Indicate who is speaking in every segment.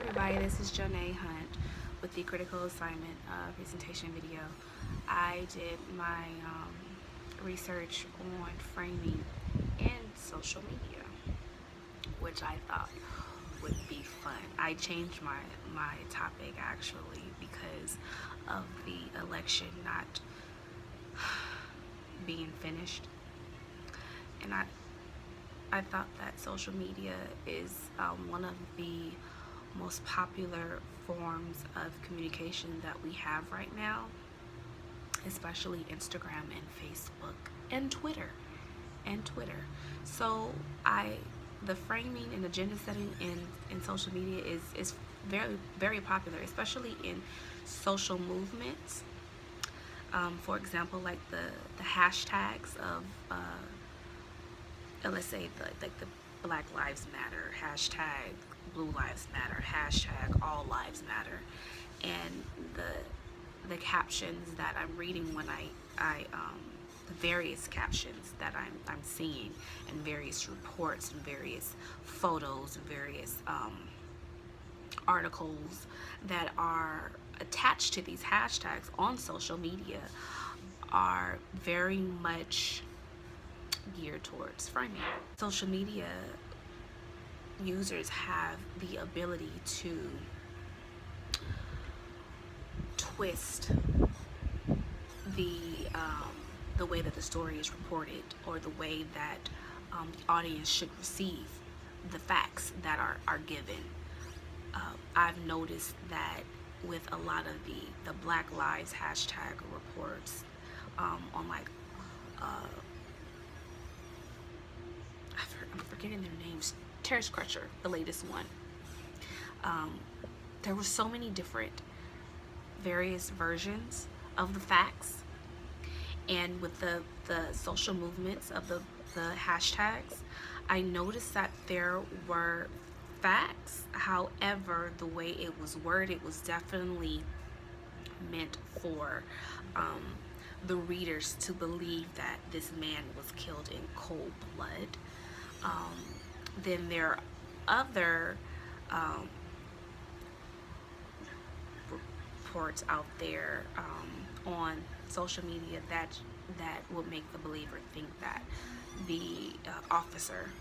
Speaker 1: everybody, this is Janae Hunt with the Critical Assignment presentation video. I did my research on framing in social media, which I thought would be fun. I changed my topic actually because of the election not being finished, and I thought that social media is one of the most popular forms of communication that we have right now, especially Instagram and Facebook and Twitter So the framing and agenda setting in social media is very popular, especially in social movements. For example, like the hashtags of let's say the Black Lives Matter hashtag, Blue Lives Matter hashtag, All Lives Matter, and the captions that I'm reading when the various captions that I'm seeing, and various reports and various photos and various articles that are attached to these hashtags on social media are very much geared towards framing. Social media users have the ability to twist the the way that the story is reported, or the way that the audience should receive the facts that are given. I've noticed that with a lot of the Black Lives hashtag reports on like I'm forgetting their names. Terrace Crutcher, the latest one. There were so many different various versions of the facts, and with the social movements of the hashtags, I noticed that there were facts. However, the way it was worded was definitely meant for the readers to believe that this man was killed in cold blood. Then there are other reports out there on social media that will make the believer think that the officer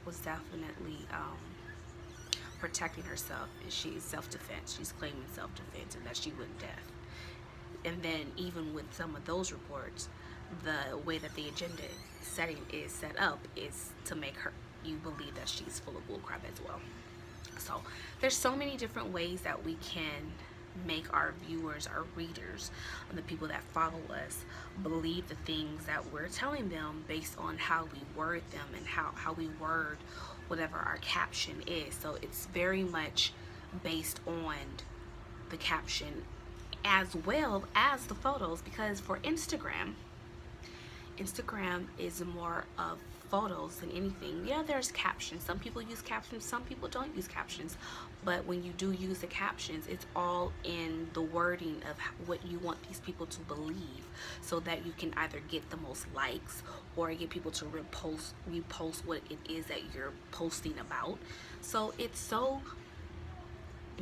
Speaker 1: was definitely protecting herself. She's self-defense. She's claiming self-defense, and that she went deaf. And then even with some of those reports, the way that the agenda setting is set up is to make you believe that she's full of bullcrap as well. So there's so many different ways that we can make our viewers, our readers, and the people that follow us believe the things that we're telling them based on how we word them and how we word whatever our caption is. So it's very much based on the caption as well as the photos, because for Instagram is more of photos than anything. Yeah, there's captions. Some people use captions, some people don't use captions. But when you do use the captions, it's all in the wording of what you want these people to believe, so that you can either get the most likes or get people to repost what it is that you're posting about. So it's so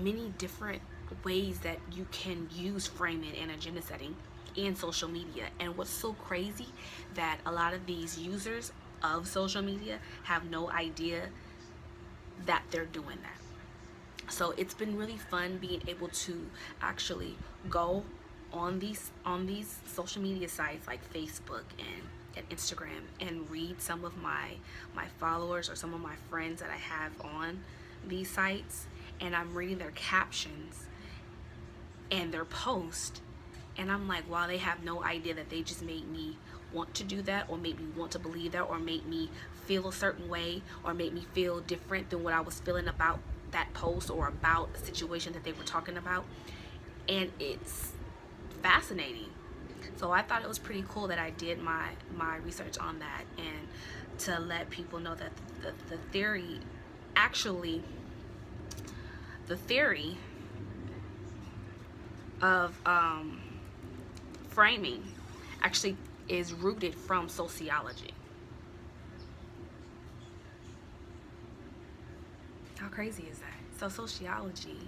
Speaker 1: many different ways that you can use framing and agenda setting in social media. And what's so crazy, that a lot of these users of social media have no idea that they're doing that. So it's been really fun being able to actually go on these social media sites like Facebook and Instagram and read some of my followers or some of my friends that I have on these sites, and I'm reading their captions and their post, and I'm like, wow, they have no idea that they just made me want to do that, or made me want to believe that, or made me feel a certain way, or made me feel different than what I was feeling about that post or about the situation that they were talking about. And it's fascinating. So I thought it was pretty cool that I did my research on that, and to let people know that the theory actually, the theory of framing actually is rooted from sociology. How crazy is that? So sociology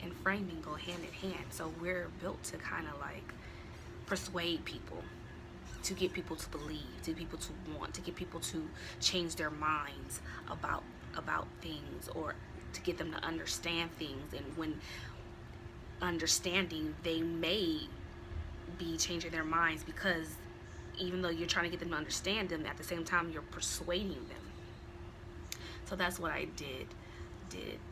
Speaker 1: and framing go hand in hand. So we're built to kind of like persuade people, to get people to believe, to get people to want, to get people to change their minds about things, or to get them to understand things. And when understanding, they may be changing their minds, because even though you're trying to get them to understand them, at the same time you're persuading them. So that's what I did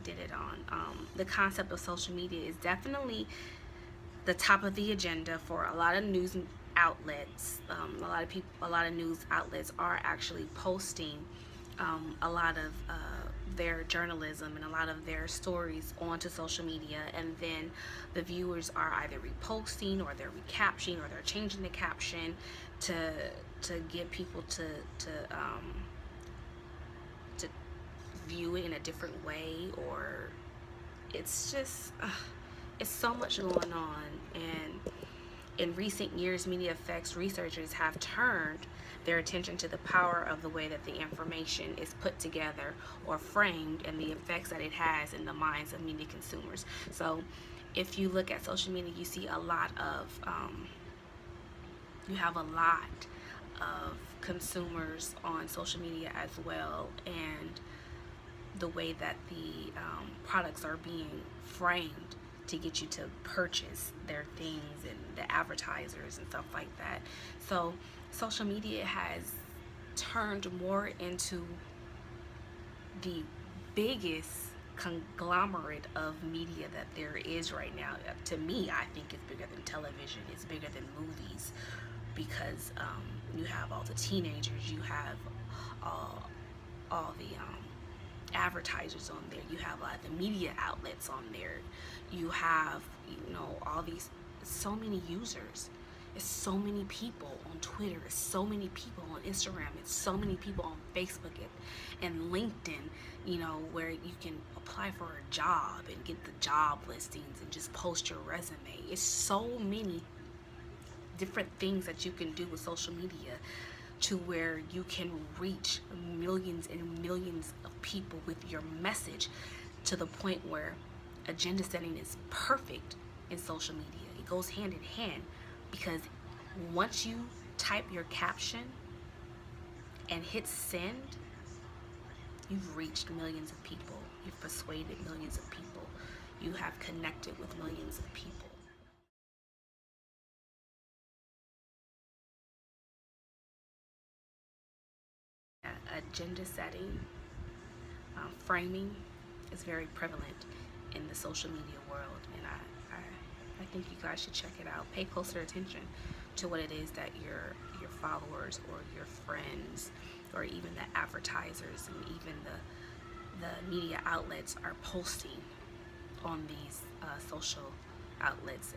Speaker 1: it on. The concept of social media is definitely the top of the agenda for a lot of news outlets. A lot of news outlets are actually posting a lot of their journalism and a lot of their stories onto social media, and then the viewers are either reposting, or they're recaptioning, or they're changing the caption to get people to view it in a different way. Or it's just it's so much going on. And in recent years, media effects researchers have turned their attention to the power of the way that the information is put together or framed, and the effects that it has in the minds of media consumers. So if you look at social media, you see a lot of you have a lot of consumers on social media as well, and the way that the products are being framed to get you to purchase their things, and the advertisers and stuff like that. So social media has turned more into the biggest conglomerate of media that there is right now. To me, I think it's bigger than television, it's bigger than movies, because you have all the teenagers, you have all the advertisers on there, you have the media outlets on there, you have, you know, all these, so many users, it's so many people on Twitter, it's so many people on Instagram, it's so many people on Facebook and LinkedIn, you know, where you can apply for a job and get the job listings and just post your resume. It's so many different things that you can do with social media, to where you can reach millions and millions of people with your message, to the point where agenda setting is perfect in social media. It goes hand in hand, because once you type your caption and hit send, you've reached millions of people. You've persuaded millions of people. You have connected with millions of people. Agenda setting, framing is very prevalent in the social media world, and I think you guys should check it out. Pay closer attention to what it is that your followers or your friends, or even the advertisers and even the media outlets are posting on these social outlets,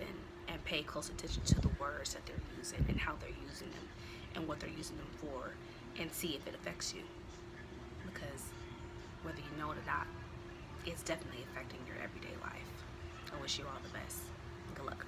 Speaker 1: and pay close attention to the words that they're using and how they're using them and what they're using them for, and see if it affects you, because whether you know it or not, it's definitely affecting your everyday life. I wish you all the best. Good luck.